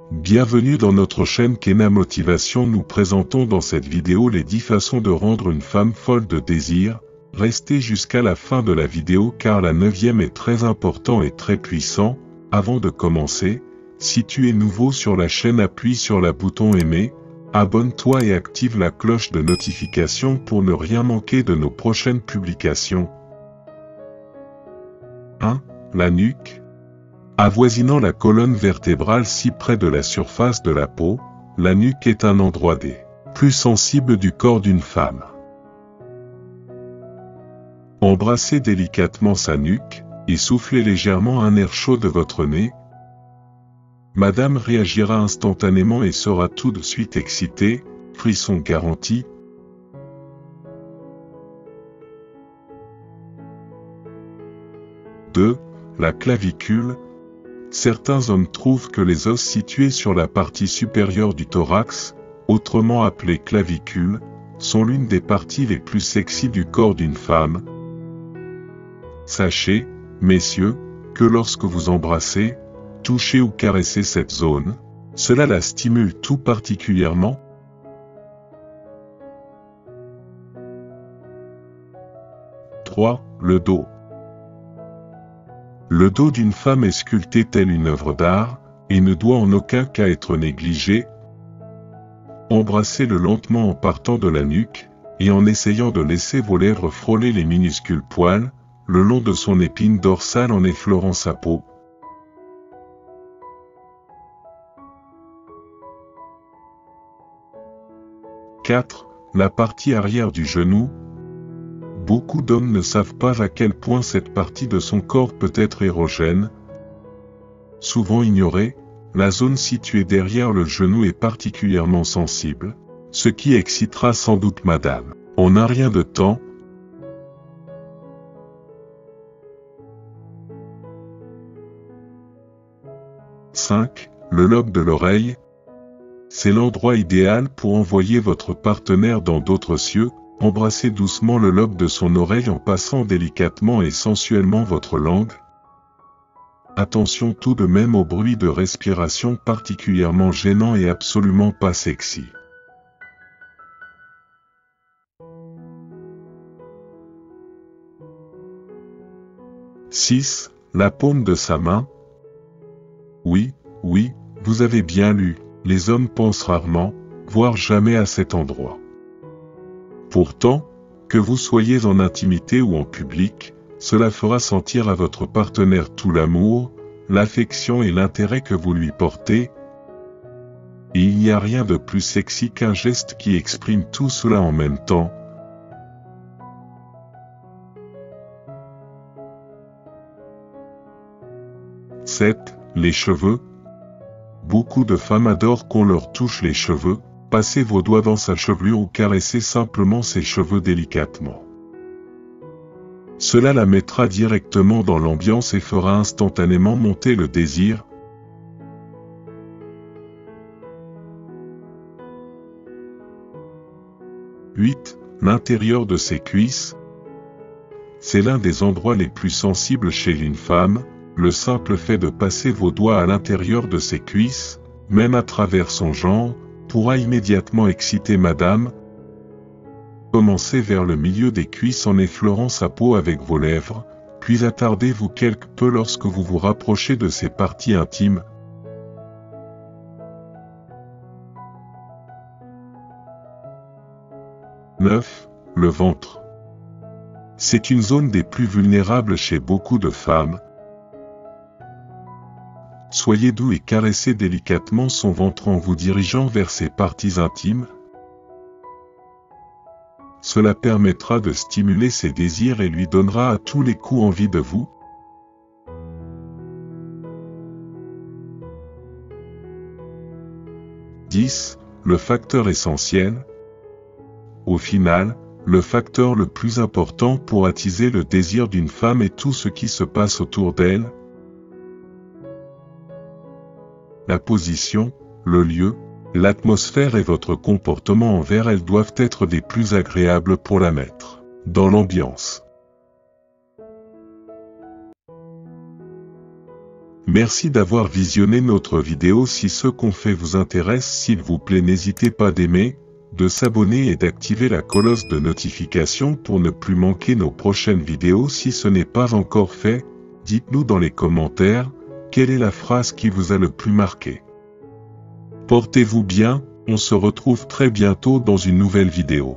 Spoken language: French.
Bienvenue dans notre chaîne Kena Motivation. Nous présentons dans cette vidéo les 10 façons de rendre une femme folle de désir. Restez jusqu'à la fin de la vidéo car la 9e est très important et très puissant. Avant de commencer, si tu es nouveau sur la chaîne, appuie sur le bouton aimer, abonne-toi et active la cloche de notification pour ne rien manquer de nos prochaines publications. 1. La nuque. Avoisinant la colonne vertébrale si près de la surface de la peau, la nuque est un endroit des plus sensibles du corps d'une femme. Embrassez délicatement sa nuque, et soufflez légèrement un air chaud de votre nez. Madame réagira instantanément et sera tout de suite excitée, frisson garanti. 2. La clavicule. Certains hommes trouvent que les os situés sur la partie supérieure du thorax, autrement appelés clavicules, sont l'une des parties les plus sexy du corps d'une femme. Sachez, messieurs, que lorsque vous embrassez, touchez ou caressez cette zone, cela la stimule tout particulièrement. 3. Le dos. Le dos d'une femme est sculpté telle une œuvre d'art, et ne doit en aucun cas être négligé. Embrassez-le lentement en partant de la nuque, et en essayant de laisser vos lèvres frôler les minuscules poils, le long de son épine dorsale en effleurant sa peau. 4. La partie arrière du genou. Beaucoup d'hommes ne savent pas à quel point cette partie de son corps peut être érogène. Souvent ignorée, la zone située derrière le genou est particulièrement sensible, ce qui excitera sans doute madame. On n'a rien de temps. 5. Le lobe de l'oreille. C'est l'endroit idéal pour envoyer votre partenaire dans d'autres cieux. Embrassez doucement le lobe de son oreille en passant délicatement et sensuellement votre langue. Attention tout de même au bruit de respiration particulièrement gênant et absolument pas sexy. 6. La paume de sa main. Oui, vous avez bien lu, les hommes pensent rarement, voire jamais à cet endroit. Pourtant, que vous soyez en intimité ou en public, cela fera sentir à votre partenaire tout l'amour, l'affection et l'intérêt que vous lui portez. Et il n'y a rien de plus sexy qu'un geste qui exprime tout cela en même temps. 7. Les cheveux. Beaucoup de femmes adorent qu'on leur touche les cheveux. Passez vos doigts dans sa chevelure ou caressez simplement ses cheveux délicatement. Cela la mettra directement dans l'ambiance et fera instantanément monter le désir. 8. L'intérieur de ses cuisses. C'est l'un des endroits les plus sensibles chez une femme. Le simple fait de passer vos doigts à l'intérieur de ses cuisses, même à travers son genre, pourra immédiatement exciter madame. Commencez vers le milieu des cuisses en effleurant sa peau avec vos lèvres, puis attardez-vous quelque peu lorsque vous vous rapprochez de ses parties intimes. 9. Le ventre. C'est une zone des plus vulnérables chez beaucoup de femmes. Soyez doux et caressez délicatement son ventre en vous dirigeant vers ses parties intimes. Cela permettra de stimuler ses désirs et lui donnera à tous les coups envie de vous. 10. Le facteur essentiel. Au final, le facteur le plus important pour attiser le désir d'une femme est tout ce qui se passe autour d'elle. La position, le lieu, l'atmosphère et votre comportement envers elle doivent être des plus agréables pour la mettre dans l'ambiance. Merci d'avoir visionné notre vidéo. Si ce qu'on fait vous intéresse, s'il vous plaît, n'hésitez pas d'aimer, de s'abonner et d'activer la cloche de notification pour ne plus manquer nos prochaines vidéos. Si ce n'est pas encore fait, dites-nous dans les commentaires, quelle est la phrase qui vous a le plus marqué. Portez-vous bien, on se retrouve très bientôt dans une nouvelle vidéo.